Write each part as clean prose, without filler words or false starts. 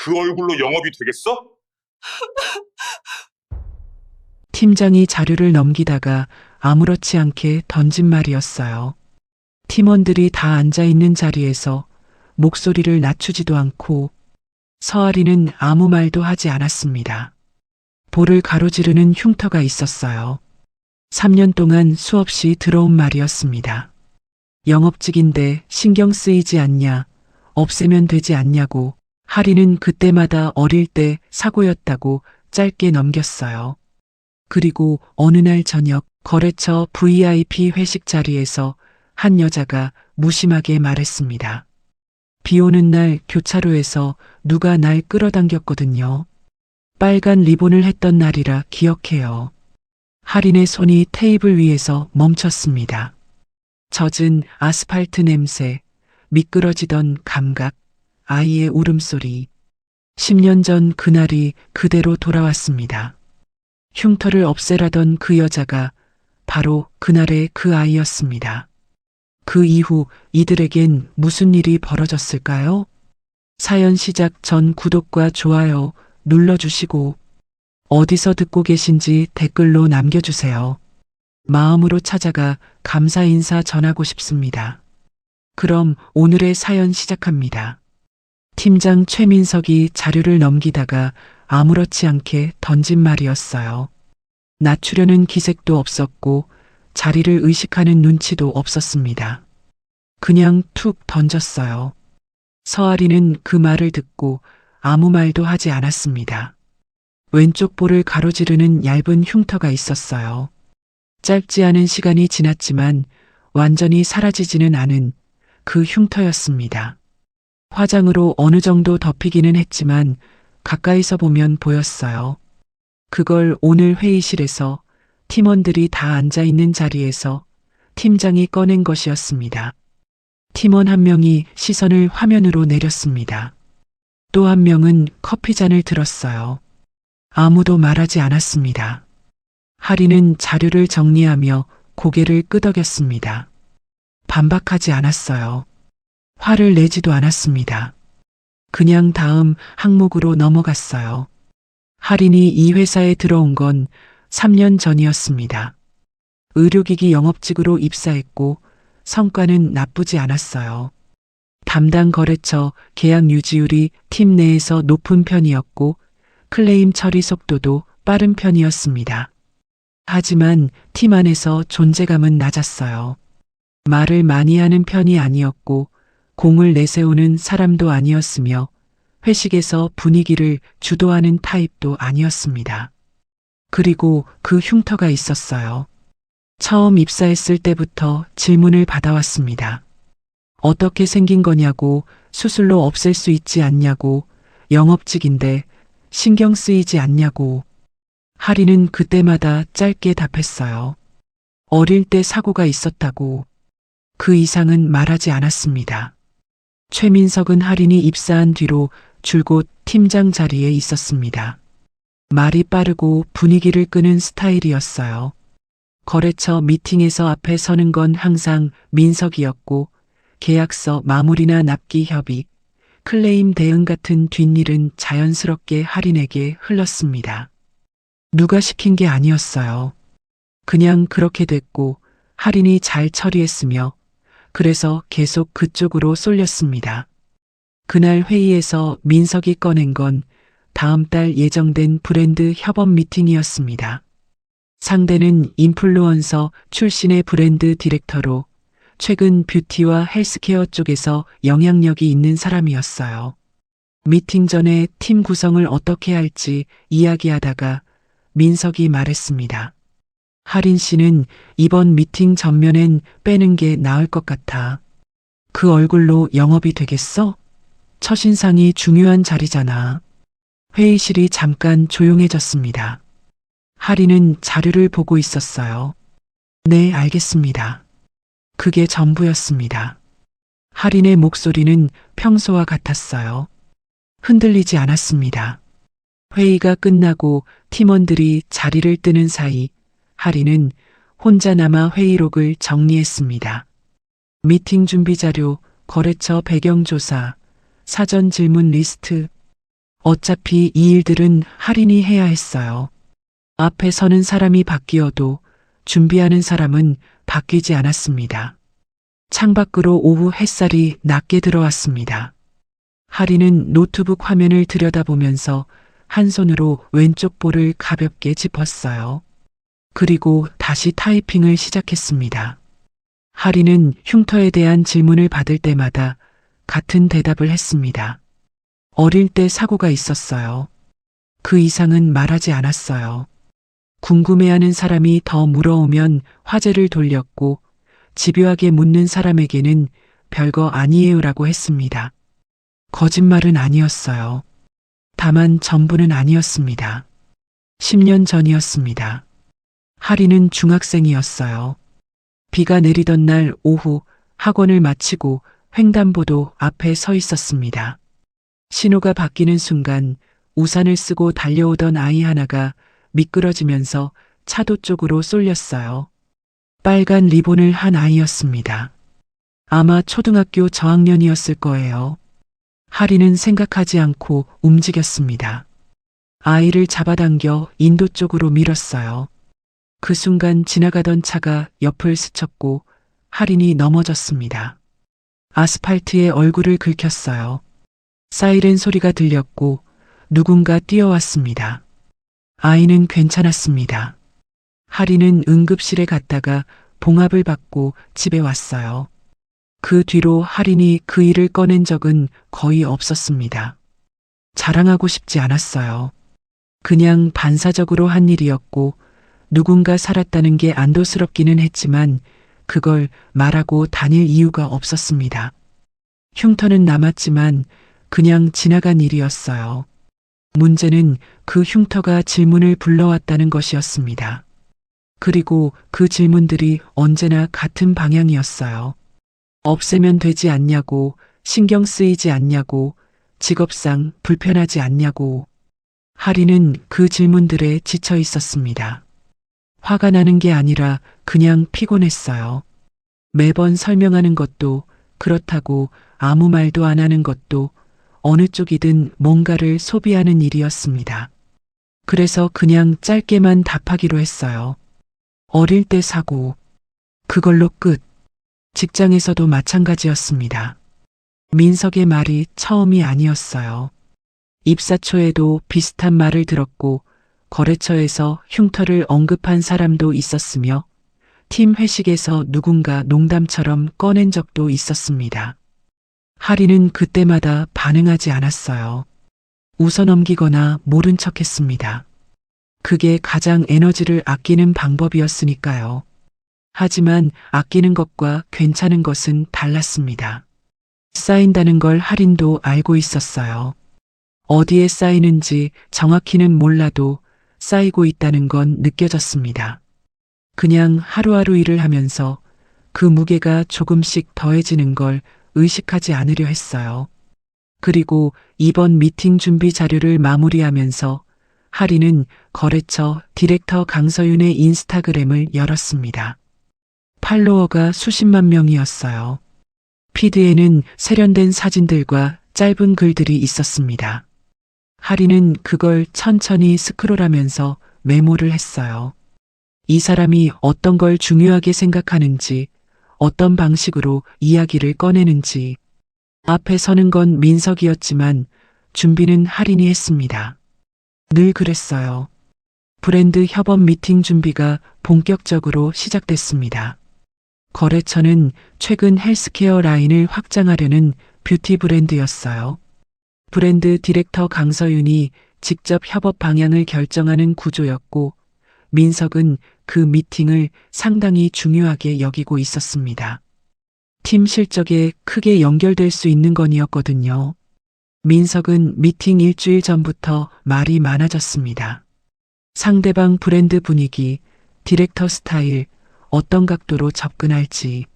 그 얼굴로 영업이 되겠어? 팀장이 자료를 넘기다가 아무렇지 않게 던진 말이었어요. 팀원들이 다 앉아 있는 자리에서 목소리를 낮추지도 않고 서아리는 아무 말도 하지 않았습니다. 볼을 가로지르는 흉터가 있었어요. 3년 동안 수없이 들어온 말이었습니다. 영업직인데 신경 쓰이지 않냐, 없애면 되지 않냐고. 하리는 그때마다 어릴 때 사고였다고 짧게 넘겼어요. 그리고 어느 날 저녁 거래처 VIP 회식 자리에서 한 여자가 무심하게 말했습니다. 비 오는 날 교차로에서 누가 날 끌어당겼거든요. 빨간 리본을 했던 날이라 기억해요. 할인의 손이 테이블 위에서 멈췄습니다. 젖은 아스팔트 냄새, 미끄러지던 감각, 아이의 울음소리. 10년 전 그날이 그대로 돌아왔습니다. 흉터를 없애라던 그 여자가 바로 그날의 그 아이였습니다. 그 이후 이들에겐 무슨 일이 벌어졌을까요? 사연 시작 전 구독과 좋아요 눌러주시고 어디서 듣고 계신지 댓글로 남겨주세요. 마음으로 찾아가 감사 인사 전하고 싶습니다. 그럼 오늘의 사연 시작합니다. 팀장 최민석이 자료를 넘기다가 아무렇지 않게 던진 말이었어요. 낮추려는 기색도 없었고 자리를 의식하는 눈치도 없었습니다. 그냥 툭 던졌어요. 서아리는 그 말을 듣고 아무 말도 하지 않았습니다. 왼쪽 볼을 가로지르는 얇은 흉터가 있었어요. 짧지 않은 시간이 지났지만 완전히 사라지지는 않은 그 흉터였습니다. 화장으로 어느 정도 덮이기는 했지만 가까이서 보면 보였어요. 그걸 오늘 회의실에서 팀원들이 다 앉아 있는 자리에서 팀장이 꺼낸 것이었습니다. 팀원 한 명이 시선을 화면으로 내렸습니다. 또 한 명은 커피잔을 들었어요. 아무도 말하지 않았습니다. 하리는 자료를 정리하며 고개를 끄덕였습니다. 반박하지 않았어요. 화를 내지도 않았습니다. 그냥 다음 항목으로 넘어갔어요. 할인이 이 회사에 들어온 건 3년 전이었습니다. 의료기기 영업직으로 입사했고 성과는 나쁘지 않았어요. 담당 거래처 계약 유지율이 팀 내에서 높은 편이었고 클레임 처리 속도도 빠른 편이었습니다. 하지만 팀 안에서 존재감은 낮았어요. 말을 많이 하는 편이 아니었고 공을 내세우는 사람도 아니었으며 회식에서 분위기를 주도하는 타입도 아니었습니다. 그리고 그 흉터가 있었어요. 처음 입사했을 때부터 질문을 받아왔습니다. 어떻게 생긴 거냐고, 수술로 없앨 수 있지 않냐고, 영업직인데 신경 쓰이지 않냐고. 하리는 그때마다 짧게 답했어요. 어릴 때 사고가 있었다고. 그 이상은 말하지 않았습니다. 최민석은 할인이 입사한 뒤로 줄곧 팀장 자리에 있었습니다. 말이 빠르고 분위기를 끄는 스타일이었어요. 거래처 미팅에서 앞에 서는 건 항상 민석이었고 계약서 마무리나 납기 협의, 클레임 대응 같은 뒷일은 자연스럽게 할인에게 흘렀습니다. 누가 시킨 게 아니었어요. 그냥 그렇게 됐고 할인이 잘 처리했으며 그래서 계속 그쪽으로 쏠렸습니다. 그날 회의에서 민석이 꺼낸 건 다음 달 예정된 브랜드 협업 미팅이었습니다. 상대는 인플루언서 출신의 브랜드 디렉터로 최근 뷰티와 헬스케어 쪽에서 영향력이 있는 사람이었어요. 미팅 전에 팀 구성을 어떻게 할지 이야기하다가 민석이 말했습니다. 할인 씨는 이번 미팅 전면엔 빼는 게 나을 것 같아. 그 얼굴로 영업이 되겠어? 첫인상이 중요한 자리잖아. 회의실이 잠깐 조용해졌습니다. 할인은 자료를 보고 있었어요. 네, 알겠습니다. 그게 전부였습니다. 할인의 목소리는 평소와 같았어요. 흔들리지 않았습니다. 회의가 끝나고 팀원들이 자리를 뜨는 사이 할인은 혼자 남아 회의록을 정리했습니다. 미팅 준비 자료, 거래처 배경조사, 사전 질문 리스트. 어차피 이 일들은 할인이 해야 했어요. 앞에 서는 사람이 바뀌어도 준비하는 사람은 바뀌지 않았습니다. 창밖으로 오후 햇살이 낮게 들어왔습니다. 할인은 노트북 화면을 들여다보면서 한 손으로 왼쪽 볼을 가볍게 짚었어요. 그리고 다시 타이핑을 시작했습니다. 할인은 흉터에 대한 질문을 받을 때마다 같은 대답을 했습니다. 어릴 때 사고가 있었어요. 그 이상은 말하지 않았어요. 궁금해하는 사람이 더 물어오면 화제를 돌렸고 집요하게 묻는 사람에게는 별거 아니에요라고 했습니다. 거짓말은 아니었어요. 다만 전부는 아니었습니다. 10년 전이었습니다. 할인은 중학생이었어요. 비가 내리던 날 오후 학원을 마치고 횡단보도 앞에 서 있었습니다. 신호가 바뀌는 순간 우산을 쓰고 달려오던 아이 하나가 미끄러지면서 차도 쪽으로 쏠렸어요. 빨간 리본을 한 아이였습니다. 아마 초등학교 저학년이었을 거예요. 할인은 생각하지 않고 움직였습니다. 아이를 잡아당겨 인도 쪽으로 밀었어요. 그 순간 지나가던 차가 옆을 스쳤고 할인이 넘어졌습니다. 아스팔트에 얼굴을 긁혔어요. 사이렌 소리가 들렸고 누군가 뛰어왔습니다. 아이는 괜찮았습니다. 할인은 응급실에 갔다가 봉합을 받고 집에 왔어요. 그 뒤로 할인이 그 일을 꺼낸 적은 거의 없었습니다. 자랑하고 싶지 않았어요. 그냥 반사적으로 한 일이었고 누군가 살았다는 게 안도스럽기는 했지만 그걸 말하고 다닐 이유가 없었습니다. 흉터는 남았지만 그냥 지나간 일이었어요. 문제는 그 흉터가 질문을 불러왔다는 것이었습니다. 그리고 그 질문들이 언제나 같은 방향이었어요. 없애면 되지 않냐고, 신경 쓰이지 않냐고, 직업상 불편하지 않냐고. 할인은 그 질문들에 지쳐 있었습니다. 화가 나는 게 아니라 그냥 피곤했어요. 매번 설명하는 것도 그렇다고 아무 말도 안 하는 것도 어느 쪽이든 뭔가를 소비하는 일이었습니다. 그래서 그냥 짧게만 답하기로 했어요. 어릴 때 사고. 그걸로 끝. 직장에서도 마찬가지였습니다. 민석의 말이 처음이 아니었어요. 입사 초에도 비슷한 말을 들었고 거래처에서 흉터를 언급한 사람도 있었으며 팀 회식에서 누군가 농담처럼 꺼낸 적도 있었습니다. 할인은 그때마다 반응하지 않았어요. 웃어넘기거나 모른 척했습니다. 그게 가장 에너지를 아끼는 방법이었으니까요. 하지만 아끼는 것과 괜찮은 것은 달랐습니다. 쌓인다는 걸 할인도 알고 있었어요. 어디에 쌓이는지 정확히는 몰라도 쌓이고 있다는 건 느껴졌습니다. 그냥 하루하루 일을 하면서 그 무게가 조금씩 더해지는 걸 의식하지 않으려 했어요. 그리고 이번 미팅 준비 자료를 마무리하면서 할인은 거래처 디렉터 강서윤의 인스타그램을 열었습니다. 팔로워가 수십만 명이었어요. 피드에는 세련된 사진들과 짧은 글들이 있었습니다. 할인은 그걸 천천히 스크롤하면서 메모를 했어요. 이 사람이 어떤 걸 중요하게 생각하는지, 어떤 방식으로 이야기를 꺼내는지. 앞에 서는 건 민석이었지만 준비는 할인이 했습니다. 늘 그랬어요. 브랜드 협업 미팅 준비가 본격적으로 시작됐습니다. 거래처는 최근 헬스케어 라인을 확장하려는 뷰티 브랜드였어요. 브랜드 디렉터 강서윤이 직접 협업 방향을 결정하는 구조였고 민석은 그 미팅을 상당히 중요하게 여기고 있었습니다. 팀 실적에 크게 연결될 수 있는 건이었거든요. 민석은 미팅 일주일 전부터 말이 많아졌습니다. 상대방 브랜드 분위기, 디렉터 스타일, 어떤 각도로 접근할지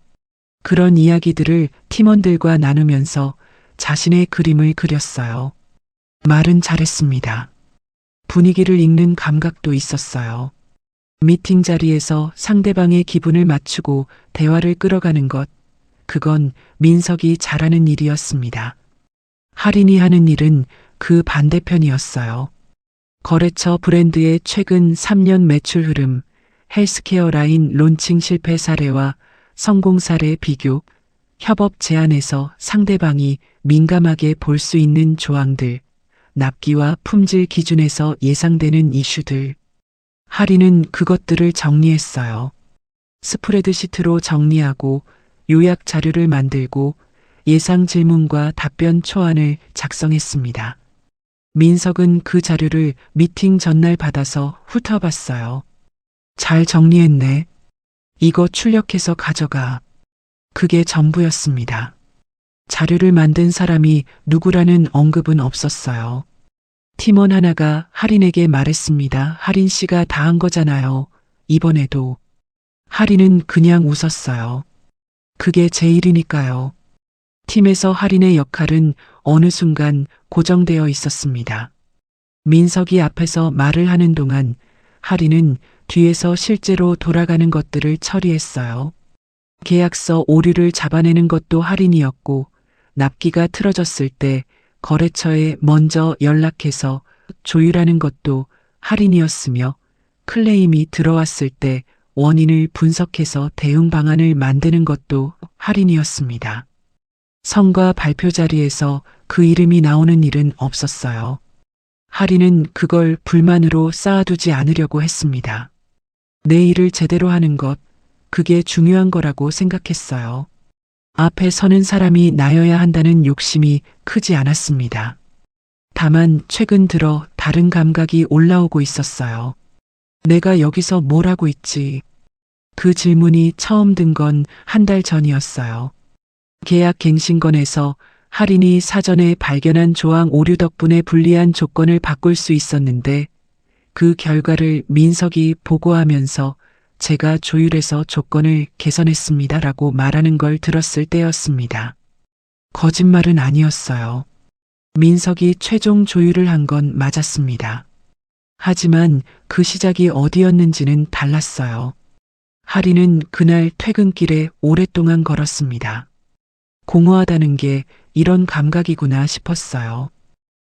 그런 이야기들을 팀원들과 나누면서 자신의 그림을 그렸어요. 말은 잘했습니다. 분위기를 읽는 감각도 있었어요. 미팅 자리에서 상대방의 기분을 맞추고 대화를 끌어가는 것, 그건 민석이 잘하는 일이었습니다. 할인이 하는 일은 그 반대편이었어요. 거래처 브랜드의 최근 3년 매출 흐름, 헬스케어 라인 론칭 실패 사례와 성공 사례 비교, 협업 제안에서 상대방이 민감하게 볼 수 있는 조항들, 납기와 품질 기준에서 예상되는 이슈들. 하리는 그것들을 정리했어요. 스프레드시트로 정리하고 요약 자료를 만들고 예상 질문과 답변 초안을 작성했습니다. 민석은 그 자료를 미팅 전날 받아서 훑어봤어요. 잘 정리했네. 이거 출력해서 가져가. 그게 전부였습니다. 자료를 만든 사람이 누구라는 언급은 없었어요. 팀원 하나가 하린에게 말했습니다. 하린 씨가 다 한 거잖아요. 이번에도. 하린은 그냥 웃었어요. 그게 제 일이니까요. 팀에서 하린의 역할은 어느 순간 고정되어 있었습니다. 민석이 앞에서 말을 하는 동안 하린은 뒤에서 실제로 돌아가는 것들을 처리했어요. 계약서 오류를 잡아내는 것도 하린이었고, 납기가 틀어졌을 때 거래처에 먼저 연락해서 조율하는 것도 하린이었으며, 클레임이 들어왔을 때 원인을 분석해서 대응 방안을 만드는 것도 하린이었습니다. 성과 발표 자리에서 그 이름이 나오는 일은 없었어요. 하린은 그걸 불만으로 쌓아두지 않으려고 했습니다. 내 일을 제대로 하는 것, 그게 중요한 거라고 생각했어요. 앞에 서는 사람이 나여야 한다는 욕심이 크지 않았습니다. 다만 최근 들어 다른 감각이 올라오고 있었어요. 내가 여기서 뭘 하고 있지? 그 질문이 처음 든 건 한 달 전이었어요. 계약 갱신건에서 할인이 사전에 발견한 조항 오류 덕분에 불리한 조건을 바꿀 수 있었는데 그 결과를 민석이 보고하면서 제가 조율해서 조건을 개선했습니다라고 말하는 걸 들었을 때였습니다. 거짓말은 아니었어요. 민석이 최종 조율을 한 건 맞았습니다. 하지만 그 시작이 어디였는지는 달랐어요. 하리는 그날 퇴근길에 오랫동안 걸었습니다. 공허하다는 게 이런 감각이구나 싶었어요.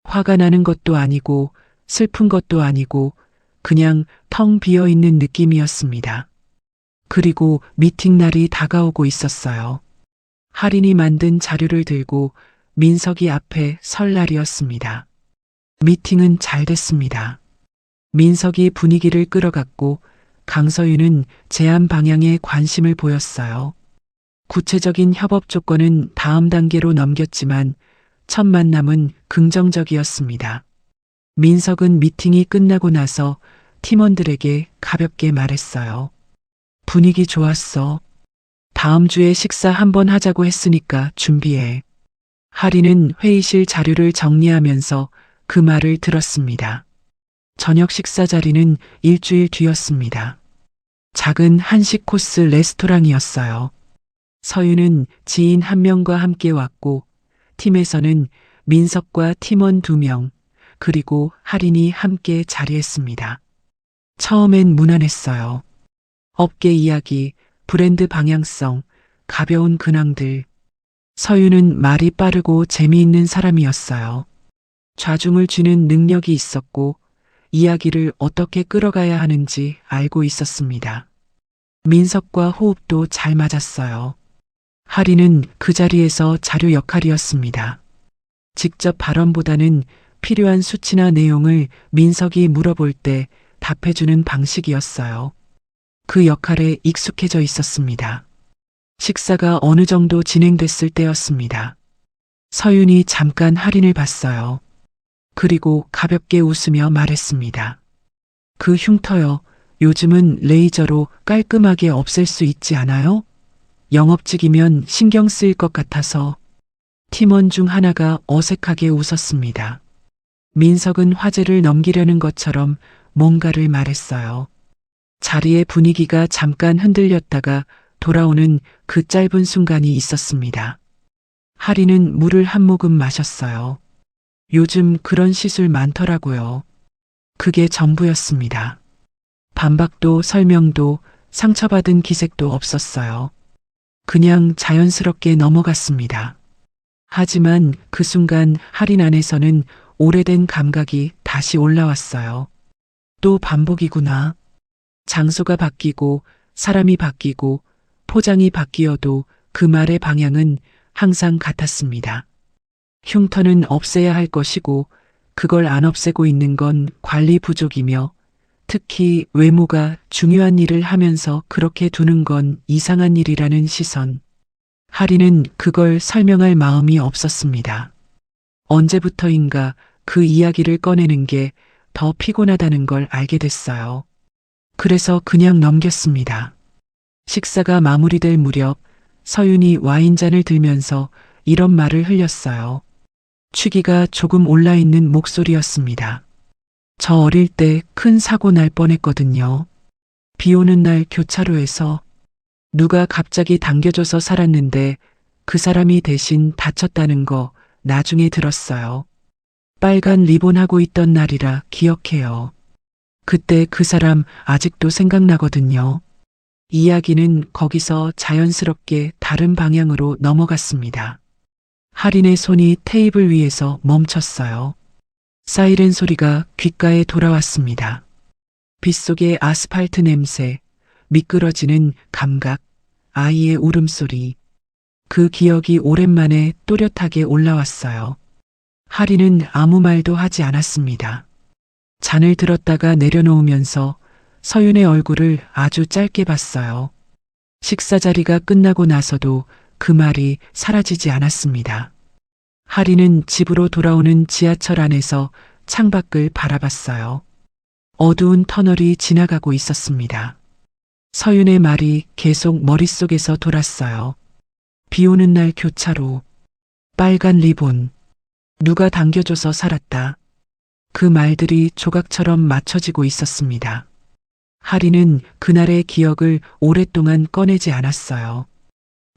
화가 나는 것도 아니고 슬픈 것도 아니고 그냥 텅 비어 있는 느낌이었습니다. 그리고 미팅 날이 다가오고 있었어요. 할인이 만든 자료를 들고 민석이 앞에 설 날이었습니다. 미팅은 잘 됐습니다. 민석이 분위기를 끌어갔고 강서윤은 제안 방향에 관심을 보였어요. 구체적인 협업 조건은 다음 단계로 넘겼지만 첫 만남은 긍정적이었습니다. 민석은 미팅이 끝나고 나서 팀원들에게 가볍게 말했어요. 분위기 좋았어. 다음 주에 식사 한번 하자고 했으니까 준비해. 하리는 회의실 자료를 정리하면서 그 말을 들었습니다. 저녁 식사 자리는 일주일 뒤였습니다. 작은 한식 코스 레스토랑이었어요. 서윤은 지인 한 명과 함께 왔고 팀에서는 민석과 팀원 2명 그리고 할인이 함께 자리했습니다. 처음엔 무난했어요. 업계 이야기, 브랜드 방향성, 가벼운 근황들. 서윤은 말이 빠르고 재미있는 사람이었어요. 좌중을 쥐는 능력이 있었고 이야기를 어떻게 끌어가야 하는지 알고 있었습니다. 민석과 호흡도 잘 맞았어요. 하리는 그 자리에서 자료 역할이었습니다. 직접 발언보다는 필요한 수치나 내용을 민석이 물어볼 때 답해주는 방식이었어요. 그 역할에 익숙해져 있었습니다. 식사가 어느 정도 진행됐을 때였습니다. 서윤이 잠깐 할인을 봤어요. 그리고 가볍게 웃으며 말했습니다. 그 흉터요. 요즘은 레이저로 깔끔하게 없앨 수 있지 않아요? 영업직이면 신경 쓰일 것 같아서. 팀원 중 하나가 어색하게 웃었습니다. 민석은 화제를 넘기려는 것처럼 뭔가를 말했어요. 자리의 분위기가 잠깐 흔들렸다가 돌아오는 그 짧은 순간이 있었습니다. 하리는 물을 한 모금 마셨어요. 요즘 그런 시술 많더라고요. 그게 전부였습니다. 반박도 설명도 상처받은 기색도 없었어요. 그냥 자연스럽게 넘어갔습니다. 하지만 그 순간 할인 안에서는 오래된 감각이 다시 올라왔어요. 또 반복이구나. 장소가 바뀌고 사람이 바뀌고 포장이 바뀌어도 그 말의 방향은 항상 같았습니다. 흉터는 없애야 할 것이고 그걸 안 없애고 있는 건 관리 부족이며 특히 외모가 중요한 일을 하면서 그렇게 두는 건 이상한 일이라는 시선. 하리는 그걸 설명할 마음이 없었습니다. 언제부터인가 그 이야기를 꺼내는 게 더 피곤하다는 걸 알게 됐어요. 그래서 그냥 넘겼습니다. 식사가 마무리될 무렵 서윤이 와인잔을 들면서 이런 말을 흘렸어요. 취기가 조금 올라있는 목소리였습니다. 저 어릴 때 큰 사고 날 뻔했거든요. 비 오는 날 교차로에서 누가 갑자기 당겨줘서 살았는데 그 사람이 대신 다쳤다는 거 나중에 들었어요. 빨간 리본 하고 있던 날이라 기억해요. 그때 그 사람 아직도 생각나거든요. 이야기는 거기서 자연스럽게 다른 방향으로 넘어갔습니다. 할인의 손이 테이블 위에서 멈췄어요. 사이렌 소리가 귓가에 돌아왔습니다. 빗속의 아스팔트 냄새, 미끄러지는 감각, 아이의 울음소리. 그 기억이 오랜만에 또렷하게 올라왔어요. 할인은 아무 말도 하지 않았습니다. 잔을 들었다가 내려놓으면서 서윤의 얼굴을 아주 짧게 봤어요. 식사 자리가 끝나고 나서도 그 말이 사라지지 않았습니다. 할인은 집으로 돌아오는 지하철 안에서 창밖을 바라봤어요. 어두운 터널이 지나가고 있었습니다. 서윤의 말이 계속 머릿속에서 돌았어요. 비 오는 날 교차로, 빨간 리본, 누가 당겨줘서 살았다. 그 말들이 조각처럼 맞춰지고 있었습니다. 할인은 그날의 기억을 오랫동안 꺼내지 않았어요.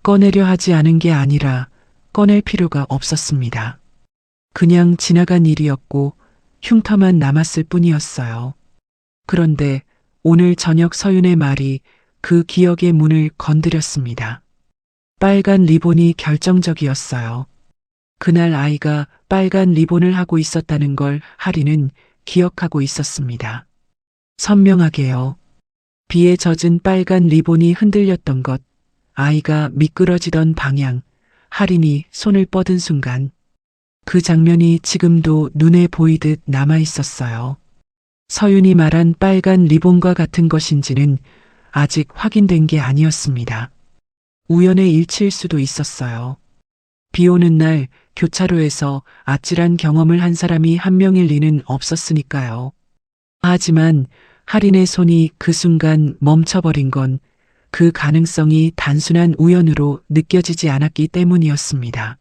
꺼내려 하지 않은 게 아니라 꺼낼 필요가 없었습니다. 그냥 지나간 일이었고 흉터만 남았을 뿐이었어요. 그런데 오늘 저녁 서윤의 말이 그 기억의 문을 건드렸습니다. 빨간 리본이 결정적이었어요. 그날 아이가 빨간 리본을 하고 있었다는 걸 할인은 기억하고 있었습니다. 선명하게요. 비에 젖은 빨간 리본이 흔들렸던 것, 아이가 미끄러지던 방향, 할인이 손을 뻗은 순간 그 장면이 지금도 눈에 보이듯 남아 있었어요. 서윤이 말한 빨간 리본과 같은 것인지는 아직 확인된 게 아니었습니다. 우연의 일치일 수도 있었어요. 비 오는 날 교차로에서 아찔한 경험을 한 사람이 한 명일 리는 없었으니까요. 하지만 할인의 손이 그 순간 멈춰버린 건 그 가능성이 단순한 우연으로 느껴지지 않았기 때문이었습니다.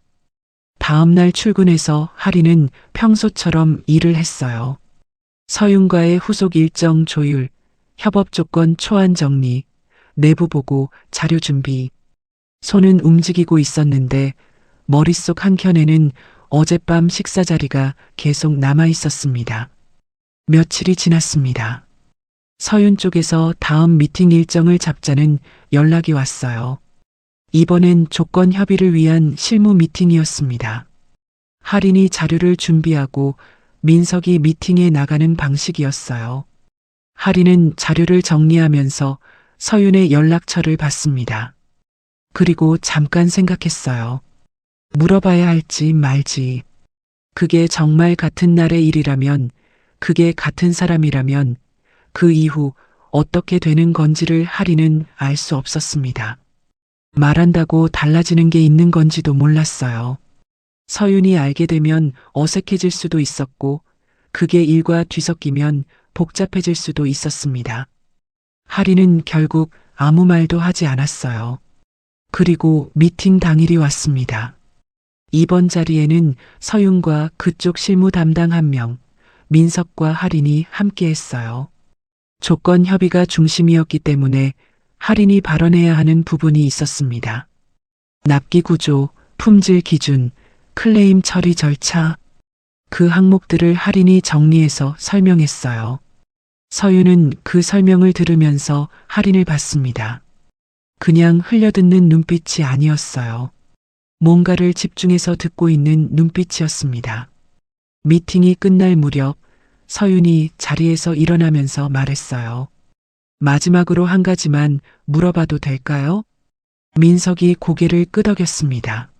다음 날 출근해서 할인은 평소처럼 일을 했어요. 서윤과의 후속 일정 조율, 협업 조건 초안 정리, 내부 보고, 자료 준비. 손은 움직이고 있었는데 머릿속 한켠에는 어젯밤 식사 자리가 계속 남아 있었습니다. 며칠이 지났습니다. 서윤 쪽에서 다음 미팅 일정을 잡자는 연락이 왔어요. 이번엔 조건 협의를 위한 실무 미팅이었습니다. 할인이 자료를 준비하고 민석이 미팅에 나가는 방식이었어요. 할인은 자료를 정리하면서 서윤의 연락처를 받습니다. 그리고 잠깐 생각했어요. 물어봐야 할지 말지. 그게 정말 같은 날의 일이라면, 그게 같은 사람이라면 그 이후 어떻게 되는 건지를 할인은 알 수 없었습니다. 말한다고 달라지는 게 있는 건지도 몰랐어요. 서윤이 알게 되면 어색해질 수도 있었고 그게 일과 뒤섞이면 복잡해질 수도 있었습니다. 할인은 결국 아무 말도 하지 않았어요. 그리고 미팅 당일이 왔습니다. 이번 자리에는 서윤과 그쪽 실무 담당 1명, 민석과 할인이 함께 했어요. 조건 협의가 중심이었기 때문에 할인이 발언해야 하는 부분이 있었습니다. 납기 구조, 품질 기준, 클레임 처리 절차, 그 항목들을 할인이 정리해서 설명했어요. 서윤은 그 설명을 들으면서 할인을 봤습니다. 그냥 흘려듣는 눈빛이 아니었어요. 뭔가를 집중해서 듣고 있는 눈빛이었습니다. 미팅이 끝날 무렵 서윤이 자리에서 일어나면서 말했어요. 마지막으로 한 가지만 물어봐도 될까요? 민석이 고개를 끄덕였습니다.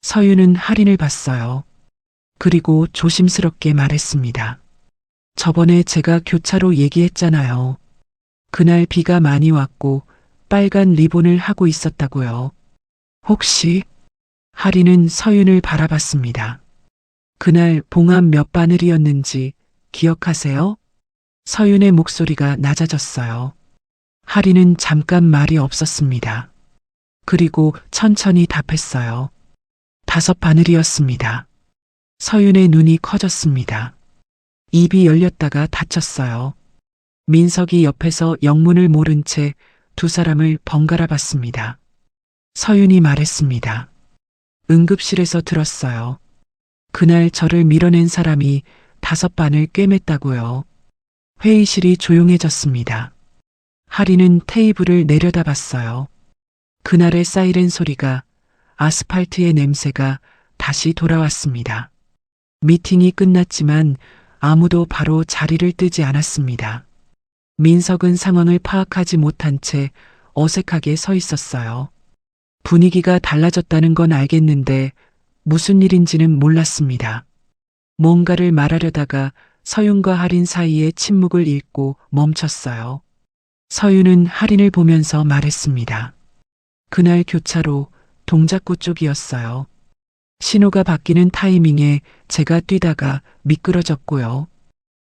서윤은 할인을 봤어요. 그리고 조심스럽게 말했습니다. 저번에 제가 교차로 얘기했잖아요. 그날 비가 많이 왔고 빨간 리본을 하고 있었다고요. 혹시? 할인은 서윤을 바라봤습니다. 그날 봉합 몇 바늘이었는지 기억하세요? 서윤의 목소리가 낮아졌어요. 할인은 잠깐 말이 없었습니다. 그리고 천천히 답했어요. 5바늘이었습니다. 서윤의 눈이 커졌습니다. 입이 열렸다가 닫혔어요. 민석이 옆에서 영문을 모른 채 두 사람을 번갈아 봤습니다. 서윤이 말했습니다. 응급실에서 들었어요. 그날 저를 밀어낸 사람이 5바늘 꿰맸다고요. 회의실이 조용해졌습니다. 할인은 테이블을 내려다봤어요. 그날의 사이렌 소리가, 아스팔트의 냄새가 다시 돌아왔습니다. 미팅이 끝났지만 아무도 바로 자리를 뜨지 않았습니다. 민석은 상황을 파악하지 못한 채 어색하게 서 있었어요. 분위기가 달라졌다는 건 알겠는데 무슨 일인지는 몰랐습니다. 뭔가를 말하려다가 서윤과 할인 사이의 침묵을 읽고 멈췄어요. 서윤은 할인을 보면서 말했습니다. 그날 교차로 동작구 쪽이었어요. 신호가 바뀌는 타이밍에 제가 뛰다가 미끄러졌고요.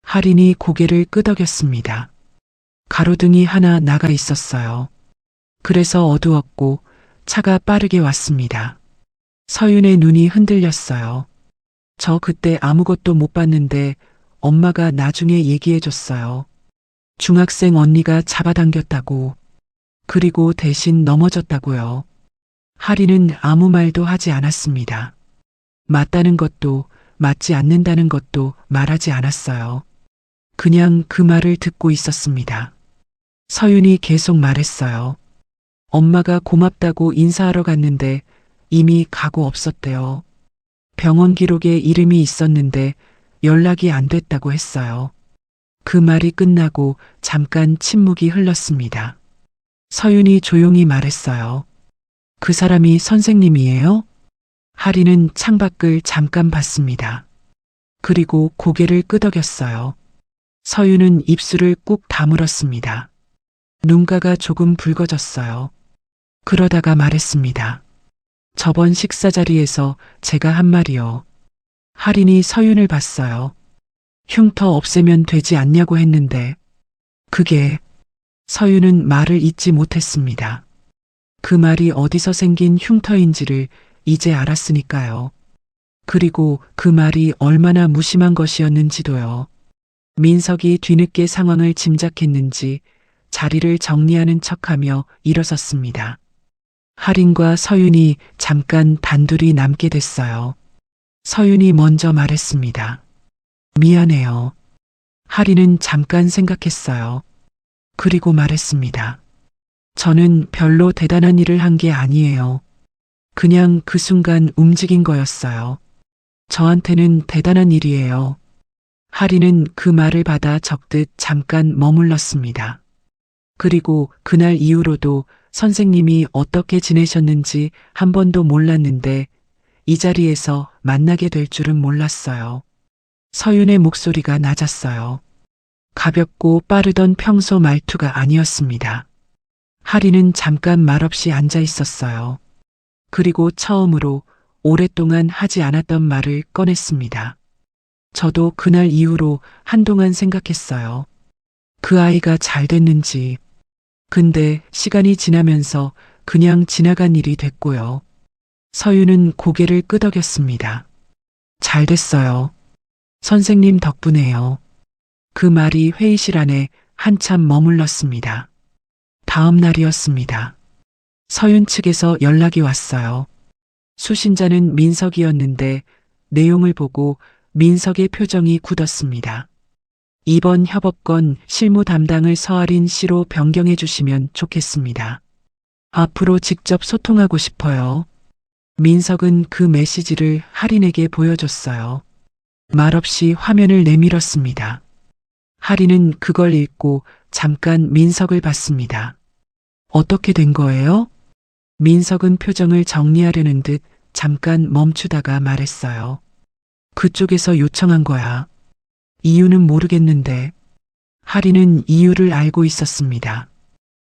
할인이 고개를 끄덕였습니다. 가로등이 하나 나가 있었어요. 그래서 어두웠고 차가 빠르게 왔습니다. 서윤의 눈이 흔들렸어요. 저 그때 아무것도 못 봤는데 엄마가 나중에 얘기해줬어요. 중학생 언니가 잡아당겼다고. 그리고 대신 넘어졌다고요. 할인은 아무 말도 하지 않았습니다. 맞다는 것도 맞지 않는다는 것도 말하지 않았어요. 그냥 그 말을 듣고 있었습니다. 서윤이 계속 말했어요. 엄마가 고맙다고 인사하러 갔는데 이미 가고 없었대요. 병원 기록에 이름이 있었는데 연락이 안 됐다고 했어요. 그 말이 끝나고 잠깐 침묵이 흘렀습니다. 서윤이 조용히 말했어요. 그 사람이 선생님이에요? 할인은 창밖을 잠깐 봤습니다. 그리고 고개를 끄덕였어요. 서윤은 입술을 꾹 다물었습니다. 눈가가 조금 붉어졌어요. 그러다가 말했습니다. 저번 식사 자리에서 제가 한 말이요. 할인이 서윤을 봤어요. 흉터 없애면 되지 않냐고 했는데 그게 서윤은 말을 잇지 못했습니다. 그 말이 어디서 생긴 흉터인지를 이제 알았으니까요. 그리고 그 말이 얼마나 무심한 것이었는지도요. 민석이 뒤늦게 상황을 짐작했는지 자리를 정리하는 척하며 일어섰습니다. 할인과 서윤이 잠깐 단둘이 남게 됐어요. 서윤이 먼저 말했습니다. 미안해요. 할인은 잠깐 생각했어요. 그리고 말했습니다. 저는 별로 대단한 일을 한 게 아니에요. 그냥 그 순간 움직인 거였어요. 저한테는 대단한 일이에요. 할인은 그 말을 받아 적듯 잠깐 머물렀습니다. 그리고 그날 이후로도 선생님이 어떻게 지내셨는지 한 번도 몰랐는데 이 자리에서 만나게 될 줄은 몰랐어요. 서윤의 목소리가 낮았어요. 가볍고 빠르던 평소 말투가 아니었습니다. 할인은 잠깐 말없이 앉아 있었어요. 그리고 처음으로 오랫동안 하지 않았던 말을 꺼냈습니다. 저도 그날 이후로 한동안 생각했어요. 그 아이가 잘 됐는지. 근데 시간이 지나면서 그냥 지나간 일이 됐고요. 서윤은 고개를 끄덕였습니다. 잘 됐어요. 선생님 덕분에요. 그 말이 회의실 안에 한참 머물렀습니다. 다음 날이었습니다. 서윤 측에서 연락이 왔어요. 수신자는 민석이었는데 내용을 보고 민석의 표정이 굳었습니다. 이번 협업건 실무 담당을 서아린 씨로 변경해 주시면 좋겠습니다. 앞으로 직접 소통하고 싶어요. 민석은 그 메시지를 할인에게 보여줬어요. 말없이 화면을 내밀었습니다. 하리는 그걸 읽고 잠깐 민석을 봤습니다. 어떻게 된 거예요? 민석은 표정을 정리하려는 듯 잠깐 멈추다가 말했어요. 그쪽에서 요청한 거야. 이유는 모르겠는데. 하리는 이유를 알고 있었습니다.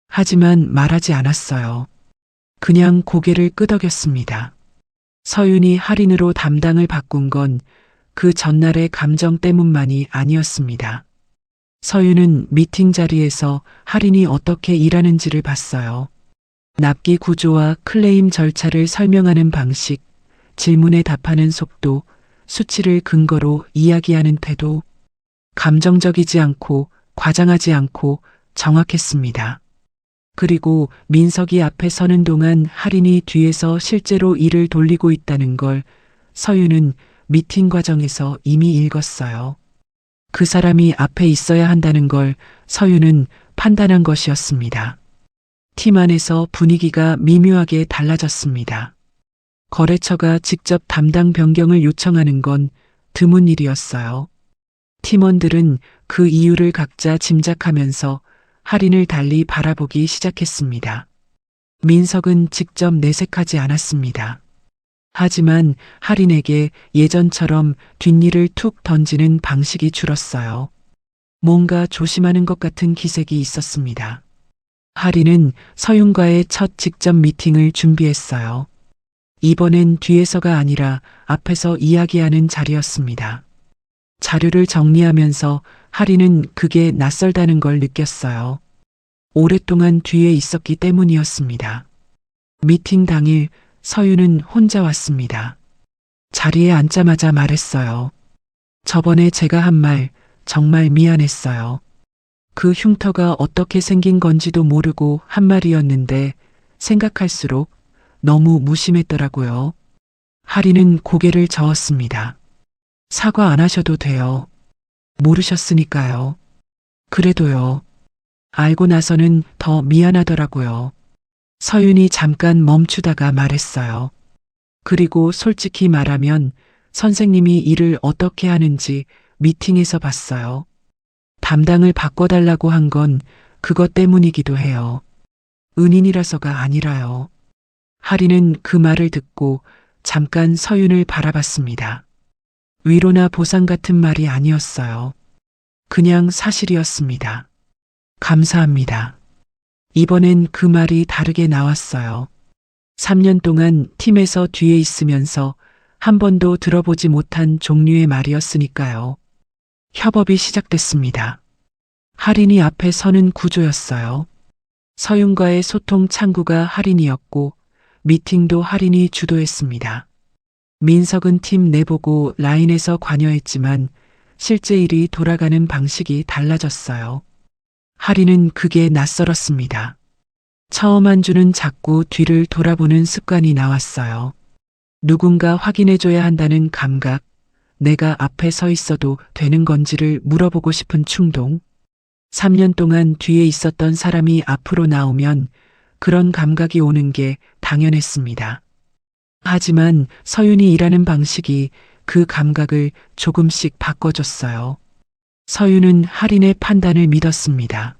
하지만 말하지 않았어요. 그냥 고개를 끄덕였습니다. 서윤이 할인으로 담당을 바꾼 건 그 전날의 감정 때문만이 아니었습니다. 서윤은 미팅 자리에서 할인이 어떻게 일하는지를 봤어요. 납기 구조와 클레임 절차를 설명하는 방식, 질문에 답하는 속도, 수치를 근거로 이야기하는 태도, 감정적이지 않고 과장하지 않고 정확했습니다. 그리고 민석이 앞에 서는 동안 할인이 뒤에서 실제로 일을 돌리고 있다는 걸 서윤은 미팅 과정에서 이미 읽었어요. 그 사람이 앞에 있어야 한다는 걸 서윤은 판단한 것이었습니다. 팀 안에서 분위기가 미묘하게 달라졌습니다. 거래처가 직접 담당 변경을 요청하는 건 드문 일이었어요. 팀원들은 그 이유를 각자 짐작하면서 할인을 달리 바라보기 시작했습니다. 민석은 직접 내색하지 않았습니다. 하지만 할인에게 예전처럼 뒷일을 툭 던지는 방식이 줄었어요. 뭔가 조심하는 것 같은 기색이 있었습니다. 할인은 서윤과의 첫 직접 미팅을 준비했어요. 이번엔 뒤에서가 아니라 앞에서 이야기하는 자리였습니다. 자료를 정리하면서 할인은 그게 낯설다는 걸 느꼈어요. 오랫동안 뒤에 있었기 때문이었습니다. 미팅 당일 서윤은 혼자 왔습니다. 자리에 앉자마자 말했어요. 저번에 제가 한 말 정말 미안했어요. 그 흉터가 어떻게 생긴 건지도 모르고 한 말이었는데 생각할수록 너무 무심했더라고요. 할인은 고개를 저었습니다. 사과 안 하셔도 돼요. 모르셨으니까요. 그래도요. 알고 나서는 더 미안하더라고요. 서윤이 잠깐 멈추다가 말했어요. 그리고 솔직히 말하면 선생님이 일을 어떻게 하는지 미팅에서 봤어요. 담당을 바꿔달라고 한 건 그것 때문이기도 해요. 은인이라서가 아니라요. 할인은 그 말을 듣고 잠깐 서윤을 바라봤습니다. 위로나 보상 같은 말이 아니었어요. 그냥 사실이었습니다. 감사합니다. 이번엔 그 말이 다르게 나왔어요. 3년 동안 팀에서 뒤에 있으면서 한 번도 들어보지 못한 종류의 말이었으니까요. 협업이 시작됐습니다. 할인이 앞에 서는 구조였어요. 서윤과의 소통 창구가 할인이었고 미팅도 할인이 주도했습니다. 민석은 팀 내보고 라인에서 관여했지만 실제 일이 돌아가는 방식이 달라졌어요. 할인은 그게 낯설었습니다. 처음 한 주는 자꾸 뒤를 돌아보는 습관이 나왔어요. 누군가 확인해줘야 한다는 감각, 내가 앞에 서 있어도 되는 건지를 물어보고 싶은 충동. 3년 동안 뒤에 있었던 사람이 앞으로 나오면 그런 감각이 오는 게 당연했습니다. 하지만 서윤이 일하는 방식이 그 감각을 조금씩 바꿔줬어요. 서윤은 할인의 판단을 믿었습니다.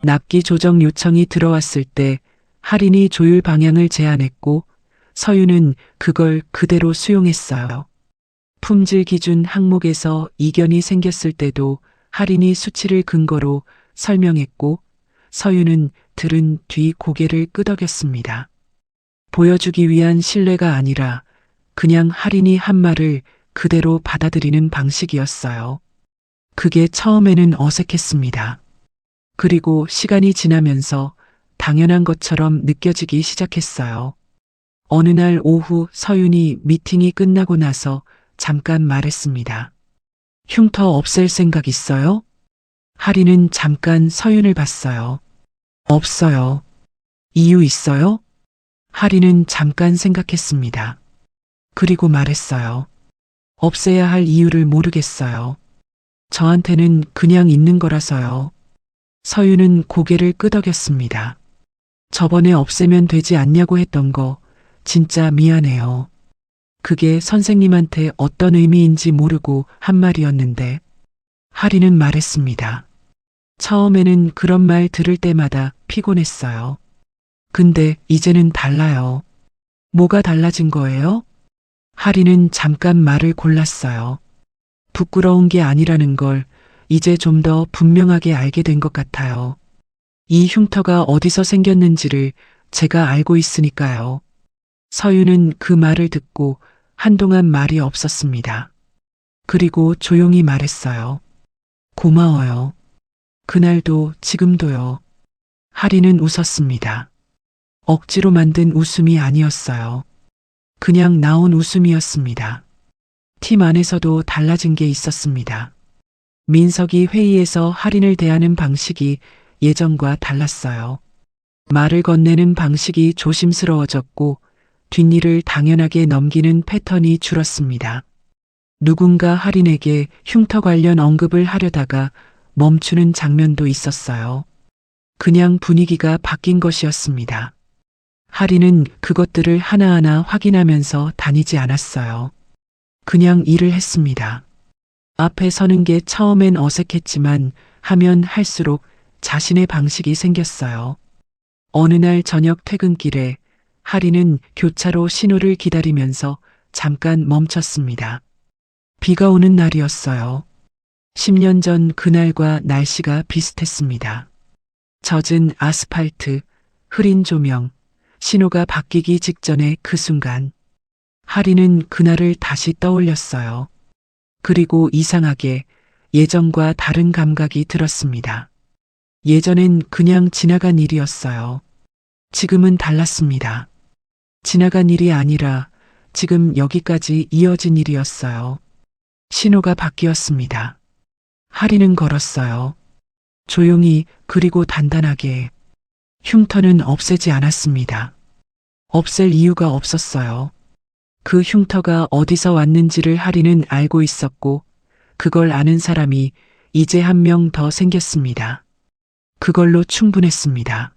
납기 조정 요청이 들어왔을 때 할인이 조율 방향을 제안했고 서윤은 그걸 그대로 수용했어요. 품질 기준 항목에서 이견이 생겼을 때도 할인이 수치를 근거로 설명했고 서윤은 들은 뒤 고개를 끄덕였습니다. 보여주기 위한 신뢰가 아니라 그냥 할인이 한 말을 그대로 받아들이는 방식이었어요. 그게 처음에는 어색했습니다. 그리고 시간이 지나면서 당연한 것처럼 느껴지기 시작했어요. 어느 날 오후 서윤이 미팅이 끝나고 나서 잠깐 말했습니다. 흉터 없앨 생각 있어요? 할인은 잠깐 서윤을 봤어요. 없어요. 이유 있어요? 할인은 잠깐 생각했습니다. 그리고 말했어요. 없애야 할 이유를 모르겠어요. 저한테는 그냥 있는 거라서요. 서윤은 고개를 끄덕였습니다. 저번에 없애면 되지 않냐고 했던 거 진짜 미안해요. 그게 선생님한테 어떤 의미인지 모르고 한 말이었는데 하리는 말했습니다. 처음에는 그런 말 들을 때마다 피곤했어요. 근데 이제는 달라요. 뭐가 달라진 거예요? 하리는 잠깐 말을 골랐어요. 부끄러운 게 아니라는 걸 이제 좀 더 분명하게 알게 된 것 같아요. 이 흉터가 어디서 생겼는지를 제가 알고 있으니까요. 서유는 그 말을 듣고 한동안 말이 없었습니다. 그리고 조용히 말했어요. 고마워요. 그날도 지금도요. 하리는 웃었습니다. 억지로 만든 웃음이 아니었어요. 그냥 나온 웃음이었습니다. 팀 안에서도 달라진 게 있었습니다. 민석이 회의에서 할인을 대하는 방식이 예전과 달랐어요. 말을 건네는 방식이 조심스러워졌고 뒷일을 당연하게 넘기는 패턴이 줄었습니다. 누군가 할인에게 흉터 관련 언급을 하려다가 멈추는 장면도 있었어요. 그냥 분위기가 바뀐 것이었습니다. 할인은 그것들을 하나하나 확인하면서 다니지 않았어요. 그냥 일을 했습니다. 앞에 서는 게 처음엔 어색했지만 하면 할수록 자신의 방식이 생겼어요. 어느 날 저녁 퇴근길에 할인은 교차로 신호를 기다리면서 잠깐 멈췄습니다. 비가 오는 날이었어요. 10년 전 그날과 날씨가 비슷했습니다. 젖은 아스팔트, 흐린 조명, 신호가 바뀌기 직전의 그 순간, 할인은 그날을 다시 떠올렸어요. 그리고 이상하게 예전과 다른 감각이 들었습니다. 예전엔 그냥 지나간 일이었어요. 지금은 달랐습니다. 지나간 일이 아니라 지금 여기까지 이어진 일이었어요. 신호가 바뀌었습니다. 할인은 걸었어요. 조용히 그리고 단단하게. 흉터는 없애지 않았습니다. 없앨 이유가 없었어요. 그 흉터가 어디서 왔는지를 할인은 알고 있었고 그걸 아는 사람이 이제 한 명 더 생겼습니다. 그걸로 충분했습니다.